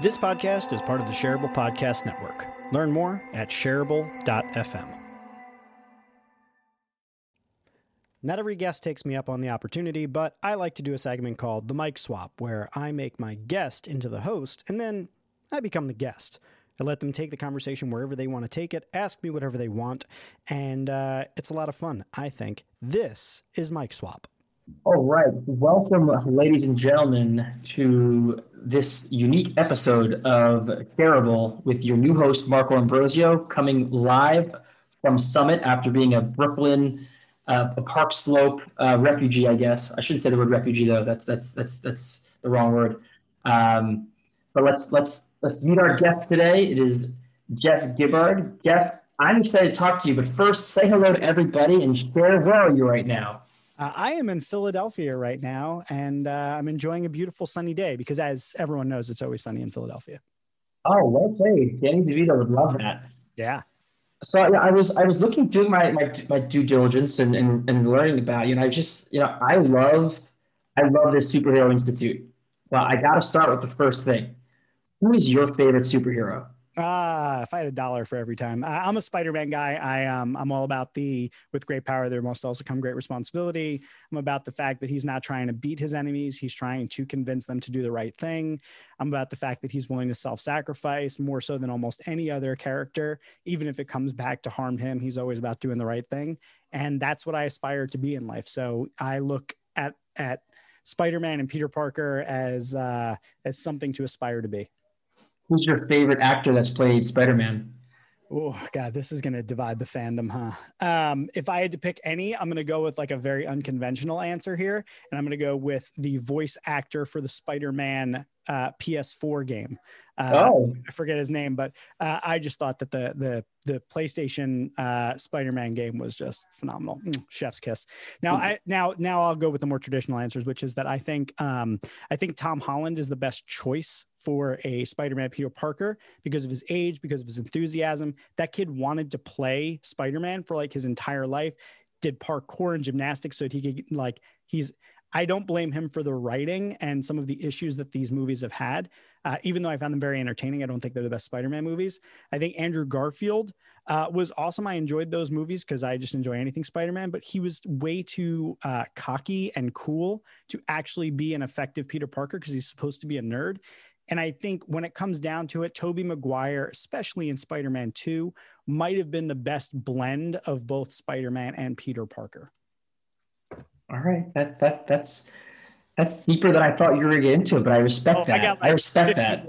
This podcast is part of the Shareable Podcast Network. Learn more at shareable.fm. Not every guest takes me up on the opportunity, but I like to do a segment called The Mic Swap, where I make my guest into the host, and then I become the guest. I let them take the conversation wherever they want to take it, ask me whatever they want, and it's a lot of fun, I think. This is Mic Swap. All right. Welcome, ladies and gentlemen, to this unique episode of Shareable with your new host, Marco Ambrosio, coming live from Summit after being a Brooklyn, a Park Slope refugee, I guess. I shouldn't say the word refugee, though. That's the wrong word. But let's meet our guest today. It is Jeff Gibbard. Jeff, I'm excited to talk to you, but first, say hello to everybody and share, where are you right now? I am in Philadelphia right now, and I'm enjoying a beautiful sunny day because, as everyone knows, it's always sunny in Philadelphia. Oh, well played. Danny DeVito would love that. Yeah. So yeah, I was looking, doing my due diligence and learning about you, and I love this superhero institute. Well, I got to start with the first thing. Who is your favorite superhero? If I had $1 for every time, I'm a Spider-Man guy. I'm all about with great power, there must also come great responsibility. I'm about the fact that he's not trying to beat his enemies. He's trying to convince them to do the right thing. I'm about the fact that he's willing to self-sacrifice more so than almost any other character. Even if it comes back to harm him, he's always about doing the right thing. And that's what I aspire to be in life. So I look at Spider-Man and Peter Parker as something to aspire to be. Who's your favorite actor that's played Spider-Man? Oh, God, this is going to divide the fandom, huh? If I had to pick any, I'm going to go with like a very unconventional answer here. And I'm going to go with the voice actor for the Spider-Man PS4 game. I forget his name, but I just thought that the PlayStation Spider-Man game was just phenomenal. Chef's kiss. Now I'll go with the more traditional answers, which is that I think Tom Holland is the best choice for a Spider-Man Peter Parker because of his age, because of his enthusiasm. That kid wanted to play Spider-Man for like his entire life, did parkour and gymnastics so that he could I don't blame him for the writing and some of the issues that these movies have had. Even though I found them very entertaining, I don't think they're the best Spider-Man movies. I think Andrew Garfield was awesome. I enjoyed those movies because I just enjoy anything Spider-Man, but he was way too cocky and cool to actually be an effective Peter Parker because he's supposed to be a nerd. And I think when it comes down to it, Tobey Maguire, especially in Spider-Man 2, might have been the best blend of both Spider-Man and Peter Parker. All right, that's deeper than I thought you were going to get into, but I respect that. I respect that.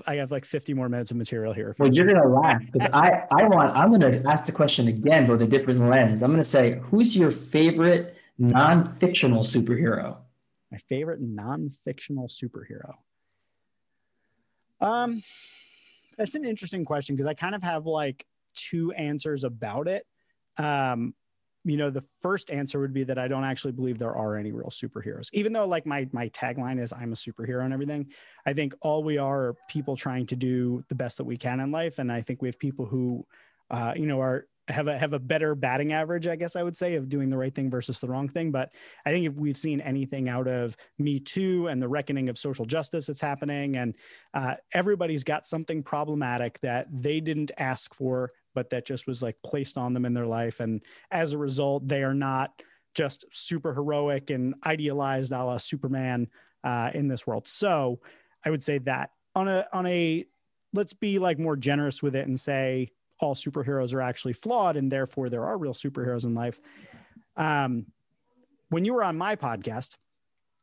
I have like 50 more minutes of material here. Well, you're going to laugh because I'm going to ask the question again with a different lens. I'm going to say, who's your favorite non-fictional superhero? My favorite non-fictional superhero. That's an interesting question because I kind of have like two answers about it. The first answer would be that I don't actually believe there are any real superheroes, even though like my tagline is I'm a superhero and everything. I think all we are people trying to do the best that we can in life. And I think we have people who, have a better batting average, I guess I would say, of doing the right thing versus the wrong thing. But I think if we've seen anything out of Me Too and the reckoning of social justice that's happening, and everybody's got something problematic that they didn't ask for, but that just was like placed on them in their life. And as a result, they are not just super heroic and idealized a la Superman in this world. So I would say that on a let's be like more generous with it and say all superheroes are actually flawed and therefore there are real superheroes in life. When you were on my podcast,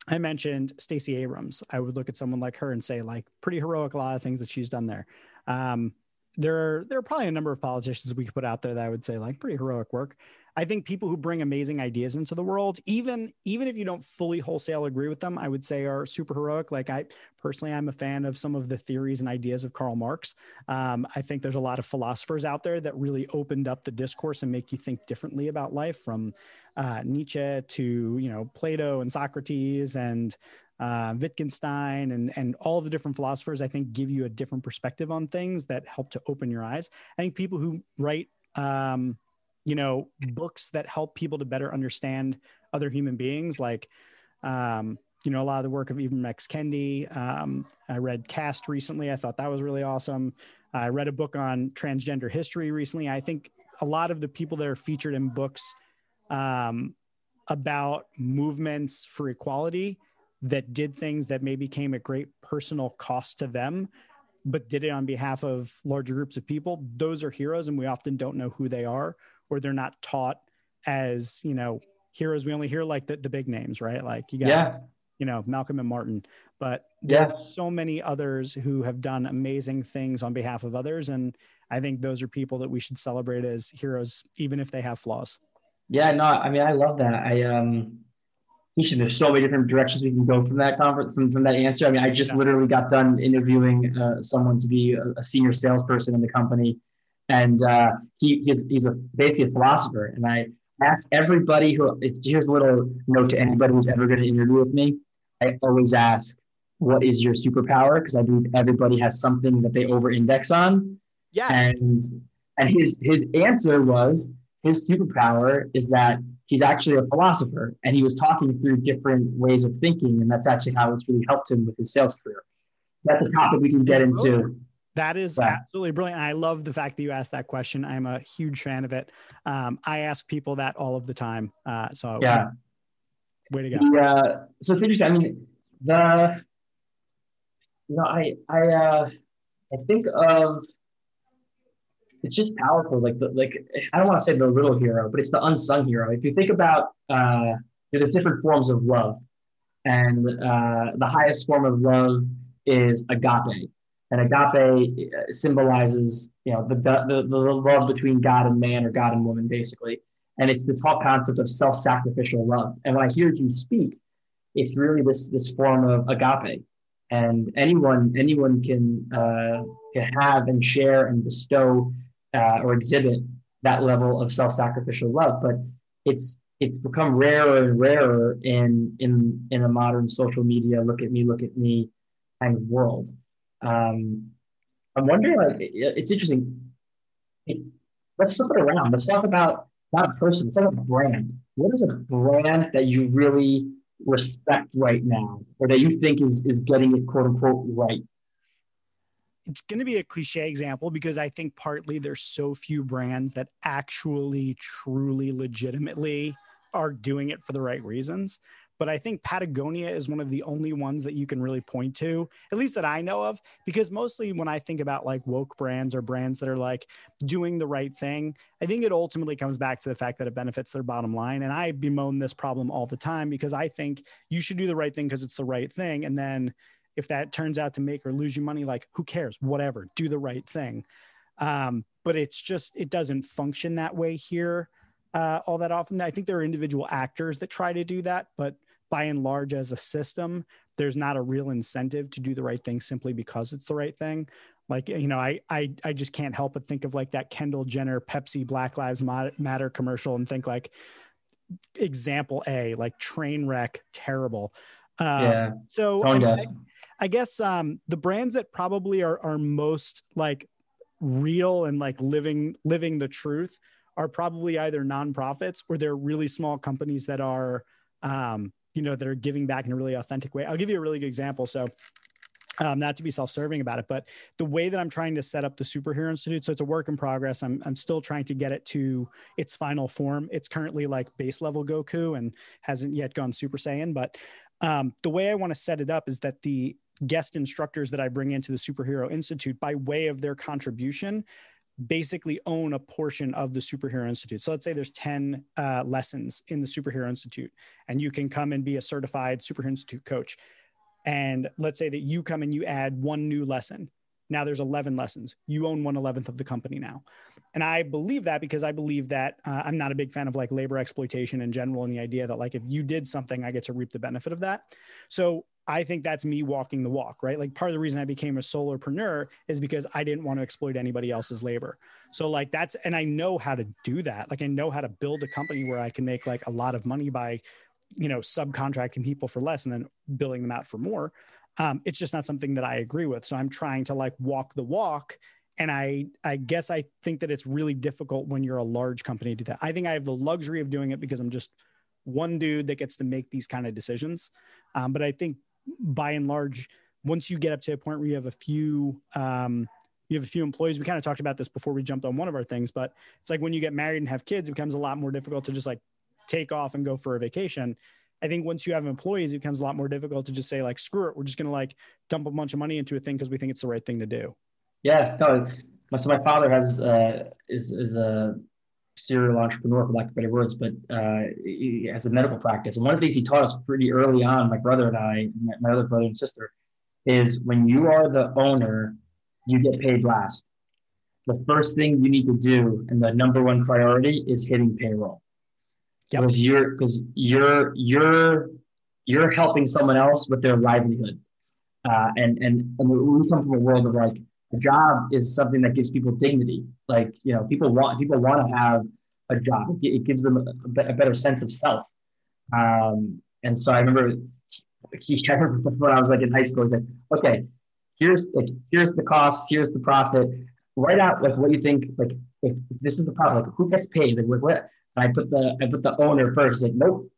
I mentioned Stacey Abrams. I would look at someone like her and say like pretty heroic, a lot of things that she's done there. There are probably a number of politicians we could put out there that I would say like pretty heroic work. I think people who bring amazing ideas into the world, even if you don't fully wholesale agree with them, I would say are super heroic. Like I'm a fan of some of the theories and ideas of Karl Marx. I think there's a lot of philosophers out there that really opened up the discourse and make you think differently about life, from Nietzsche to, Plato and Socrates and Wittgenstein and all the different philosophers, I think give you a different perspective on things that help to open your eyes. I think people who write, books that help people to better understand other human beings, like a lot of the work of even Max Kendi. I read Cast recently. I thought that was really awesome. I read a book on transgender history recently. I think a lot of the people that are featured in books about movements for equality that did things that maybe came at great personal cost to them, but did it on behalf of larger groups of people, those are heroes, and we often don't know who they are, or they're not taught as, heroes. We only hear like the big names, right? Like you got, Malcolm and Martin, but there are so many others who have done amazing things on behalf of others. And I think those are people that we should celebrate as heroes, even if they have flaws. Yeah, no, I mean, I love that. There's so many different directions we can go from that conference, from that answer. I mean, I just literally got done interviewing someone to be a senior salesperson in the company, and he's basically a philosopher. And I ask everybody here's a little note to anybody who's ever going to interview with me. I always ask, what is your superpower? Because I believe everybody has something that they over-index on. Yes. And his answer was, his superpower is that he's actually a philosopher, and he was talking through different ways of thinking, and that's actually how it's really helped him with his sales career. That's a topic we can get into. That is absolutely brilliant. I love the fact that you asked that question. I'm a huge fan of it. I ask people that all of the time. Way to go. So it's interesting. I mean, I think of, it's just powerful. Like I don't want to say the little hero, but it's the unsung hero. If you think about, there's different forms of love, and the highest form of love is agape, and agape symbolizes, the love between God and man, or God and woman, basically. And it's this whole concept of self-sacrificial love. And when I hear you speak, it's really this form of agape, and anyone can have and share and bestow or exhibit that level of self-sacrificial love. But it's become rarer and rarer in a modern social media, look at me kind of world. I'm wondering, like, it's interesting. Let's flip it around. Let's talk about not a person, let's talk about a brand. What is a brand that you really respect right now, or that you think is getting it, quote unquote, right? It's going to be a cliche example, because I think partly there's so few brands that actually, truly, legitimately are doing it for the right reasons. But I think Patagonia is one of the only ones that you can really point to, at least that I know of, because mostly when I think about like woke brands or brands that are like doing the right thing, I think it ultimately comes back to the fact that it benefits their bottom line. And I bemoan this problem all the time, because I think you should do the right thing because it's the right thing. And then if that turns out to make or lose you money, like, who cares? Whatever, do the right thing. But it's just, it doesn't function that way here all that often. I think there are individual actors that try to do that, but by and large, as a system, there's not a real incentive to do the right thing simply because it's the right thing. Like, I just can't help but think of like that Kendall Jenner Pepsi Black Lives Matter commercial and think like, example A, like train wreck, terrible. So I guess the brands that probably are most like real and like living the truth are probably either nonprofits, or they're really small companies that are, that are giving back in a really authentic way. I'll give you a really good example. So not to be self-serving about it, but the way that I'm trying to set up the Superhero Institute, so it's a work in progress. I'm still trying to get it to its final form. It's currently like base level Goku and hasn't yet gone Super Saiyan. But the way I want to set it up is that the guest instructors that I bring into the Superhero Institute, by way of their contribution, basically own a portion of the Superhero Institute. So let's say there's 10 lessons in the Superhero Institute, and you can come and be a certified Superhero Institute coach. And let's say that you come and you add one new lesson. Now there's 11 lessons. You own 1/11 of the company now. And I believe that because I believe that I'm not a big fan of like labor exploitation in general, and the idea that like, if you did something, I get to reap the benefit of that. So I think that's me walking the walk, right? Like, part of the reason I became a solopreneur is because I didn't want to exploit anybody else's labor. So like and I know how to do that. Like, I know how to build a company where I can make like a lot of money by, subcontracting people for less and then billing them out for more. It's just not something that I agree with. So I'm trying to like walk the walk. And I guess I think that it's really difficult when you're a large company to do that. I think I have the luxury of doing it because I'm just one dude that gets to make these kind of decisions. But I think by and large, once you get up to a point where you have a few employees, we kind of talked about this before we jumped on one of our things, but it's like when you get married and have kids, it becomes a lot more difficult to just like take off and go for a vacation. I think once you have employees, it becomes a lot more difficult to just say like, screw it, we're just going to like dump a bunch of money into a thing because we think it's the right thing to do. Yeah, no. So my father is a serial entrepreneur, for lack of better words, but he has a medical practice. And one of the things he taught us pretty early on, my brother and I, my other brother and sister, is when you are the owner, you get paid last. The first thing you need to do, and the number one priority, is hitting payroll. Yep. Because you're helping someone else with their livelihood. And we come from a world of like, a job is something that gives people dignity. Like, you know, people want to have a job. It gives them a better sense of self. And so I remember when I was like in high school, he's like, okay, here's the costs, here's the profit. Write out like what you think, like if this is the profit, like who gets paid, like what. And I put the owner first. Like, nope,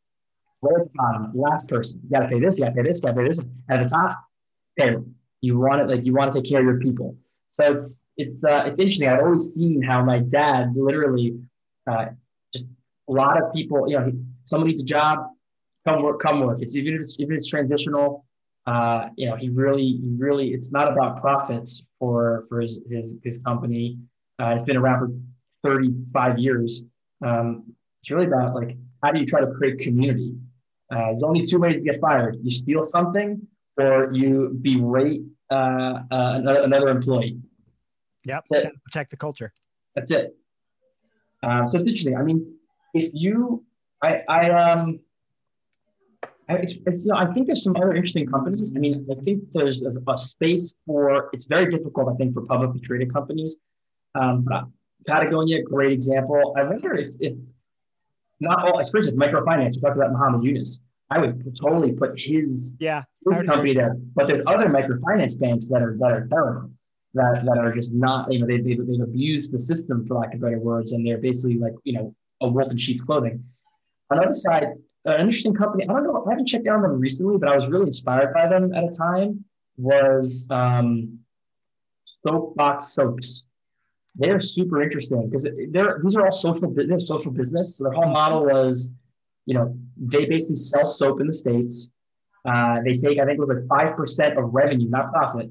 right at the bottom, last person. You gotta pay this, you gotta pay this, you gotta pay this. At the top, pay. You want to take care of your people. So it's interesting. I've always seen how my dad literally just a lot of people, you know, someone needs a job, come work. It's even if it's transitional. You know, he really it's not about profits for his company. It's been around for 35 years. It's really about like, how do you try to create community? There's only two ways to get fired: you steal something, or you berate another employee. Yep. Protect the culture. That's it. So it's interesting. I mean, if you, it's, you know, I think there's some other interesting companies. I mean, I think there's a space for. It's very difficult, I think, for publicly traded companies. But Patagonia, great example. I wonder if not all, especially with microfinance. We talked about Muhammad Yunus. I would totally put his company there. But there's other microfinance banks that are terrible. That are just not, you know, they've abused the system, for lack of better words, and they're basically like, you know, a wolf in sheep's clothing. On the other side, an interesting company, I don't know, I haven't checked out on them recently, but I was really inspired by them at a time, was Soapbox Soaps. They're super interesting because these are all social business. So their whole model was, you know, they basically sell soap in the States. They take, I think it was like 5% of revenue, not profit.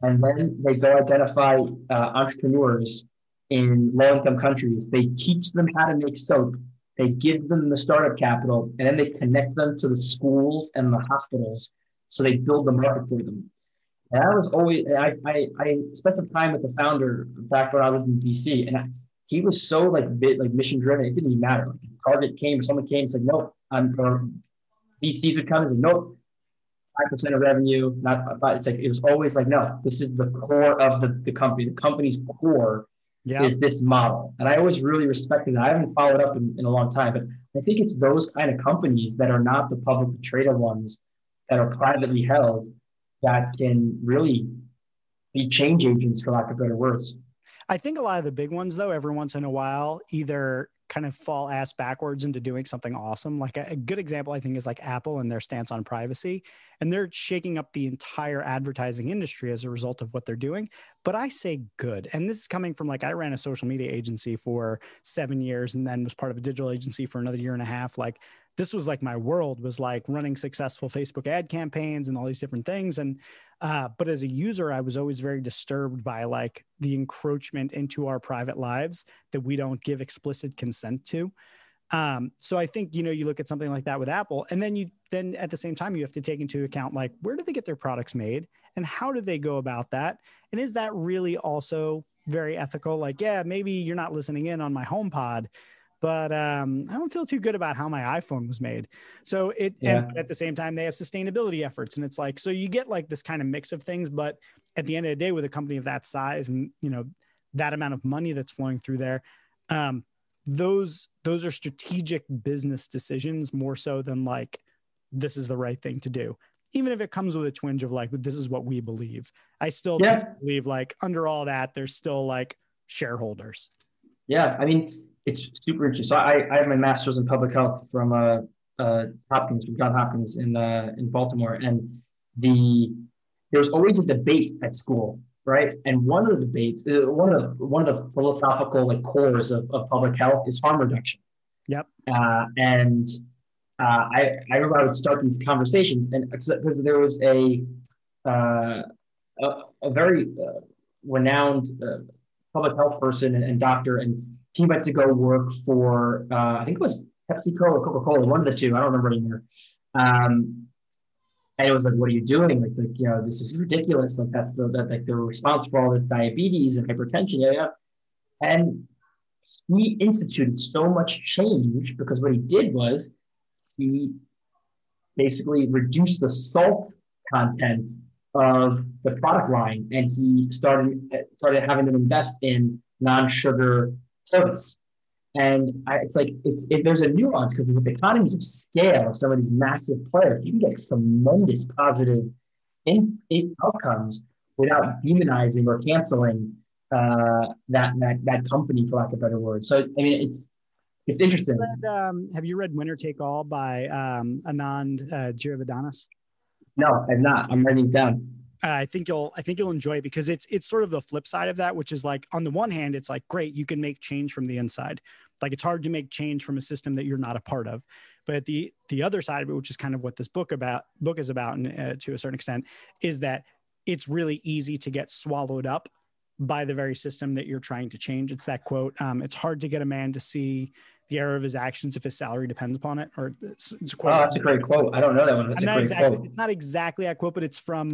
And then they go identify entrepreneurs in low-income countries. They teach them how to make soap. They give them the startup capital, and then they connect them to the schools and the hospitals. So they build the market for them. And I was always, I spent some time with the founder back when I was in DC, and he was so like mission driven. It didn't even matter. Like, Target came or someone came, it's like, nope. Or VCs would come and say, nope. 5% of revenue, not, but it's like, it was always like, no, this is the core of the company. The company's core is this model. And I always really respected that. I haven't followed up in a long time, but I think it's those kind of companies that are not the publicly traded ones that are privately held that can really be change agents, for lack of better words. I think a lot of the big ones, though, every once in a while, either kind of fall ass backwards into doing something awesome. Like a good example, I think, is like Apple and their stance on privacy. And they're shaking up the entire advertising industry as a result of what they're doing. But I say good. And this is coming from, like, I ran a social media agency for 7 years and then was part of a digital agency for another 1.5 years. Like, this was like my world, was like running successful Facebook ad campaigns and all these different things. And but as a user, I was always very disturbed by like the encroachment into our private lives that we don't give explicit consent to. So I think, you know, you look at something like that with Apple, and then at the same time, you have to take into account, like, where do they get their products made and how do they go about that? And is that really also very ethical? Like, yeah, maybe you're not listening in on my HomePod, but I don't feel too good about how my iPhone was made. So and at the same time, they have sustainability efforts, and it's like, so you get like this kind of mix of things. But at the end of the day, with a company of that size and, you know, that amount of money that's flowing through there, those are strategic business decisions more so than like, this is the right thing to do. Even if it comes with a twinge of like, this is what we believe. I still believe, like, under all that, there's still like shareholders. Yeah. I mean, it's super interesting. So I have my master's in public health from Hopkins, from John Hopkins in Baltimore, and there's always a debate at school, right? And one of the debates, one of the philosophical like cores of public health is harm reduction. Yep. And I remember I would start these conversations, and because there was a very renowned public health person and doctor, and he went to go work for I think it was PepsiCo or Coca-Cola, one of the two. I don't remember anymore. And it was like, "What are you doing? Like this is ridiculous. Like like they're responsible for all this diabetes and hypertension." Yeah, yeah. And he instituted so much change because what he did was he basically reduced the salt content of the product line, and he started having them invest in non-sugar sodas. And there's a nuance because with economies of scale of some of these massive players, you can get tremendous positive outcomes without demonizing or canceling that company, for lack of a better word. So I mean, it's interesting. Have you read Winner Take All by Anand Giridharadas? No, I'm not. I'm writing it down. I think you'll enjoy it because it's sort of the flip side of that, which is like, on the one hand, it's like, great, you can make change from the inside. Like, it's hard to make change from a system that you're not a part of. But the other side of it, which is kind of what this book is about, and to a certain extent, is that it's really easy to get swallowed up by the very system that you're trying to change. It's that quote, it's hard to get a man to see the error of his actions if his salary depends upon it. Or it's a quote. Oh, that's a great quote. I don't know that one. That's a great quote. It's not exactly that quote, but it's from...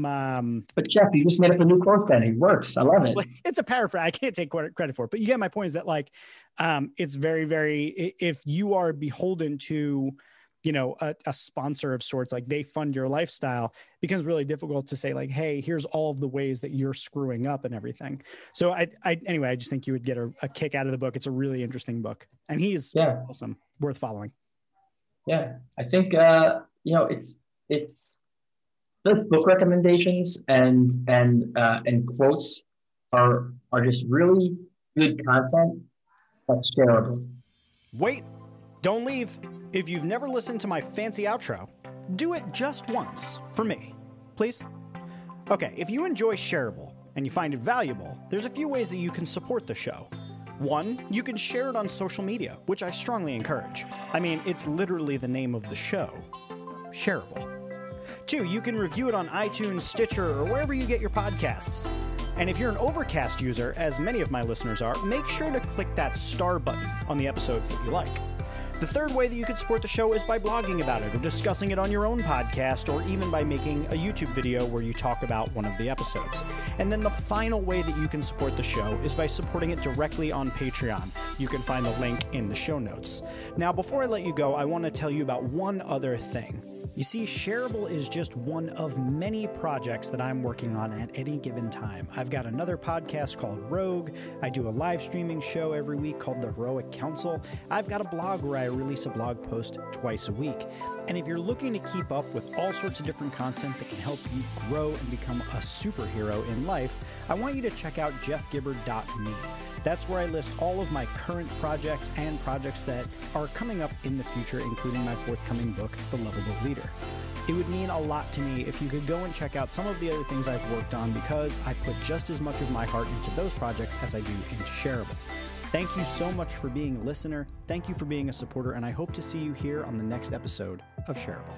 but Jeff, you just made up a new quote then. It works. I love it. It's a paraphrase. I can't take credit for it. But you get my point, is that like, it's very, very... If you are beholden to, a sponsor of sorts, like they fund your lifestyle, it becomes really difficult to say like, hey, here's all of the ways that you're screwing up and everything. So anyway, I just think you would get a kick out of the book. It's a really interesting book, and he's awesome, worth following. Yeah. I think, it's the book recommendations and quotes are just really good content that's shareable. Wait, don't leave. If you've never listened to my fancy outro, do it just once for me, please. Okay, if you enjoy Shareable and you find it valuable, there's a few ways that you can support the show. One, you can share it on social media, which I strongly encourage. I mean, it's literally the name of the show, Shareable. Two, you can review it on iTunes, Stitcher, or wherever you get your podcasts. And if you're an Overcast user, as many of my listeners are, make sure to click that star button on the episodes that you like. The third way that you could support the show is by blogging about it or discussing it on your own podcast, or even by making a YouTube video where you talk about one of the episodes. And then the final way that you can support the show is by supporting it directly on Patreon. You can find the link in the show notes. Now, before I let you go, I want to tell you about one other thing. You see, Shareable is just one of many projects that I'm working on at any given time. I've got another podcast called Rogue. I do a live streaming show every week called The Heroic Council. I've got a blog where I release a blog post twice a week. And if you're looking to keep up with all sorts of different content that can help you grow and become a superhero in life, I want you to check out jeffgibbard.me. That's where I list all of my current projects and projects that are coming up in the future, including my forthcoming book, The Lovable Leader. It would mean a lot to me if you could go and check out some of the other things I've worked on, because I put just as much of my heart into those projects as I do into Shareable. Thank you so much for being a listener. Thank you for being a supporter, and I hope to see you here on the next episode of Shareable.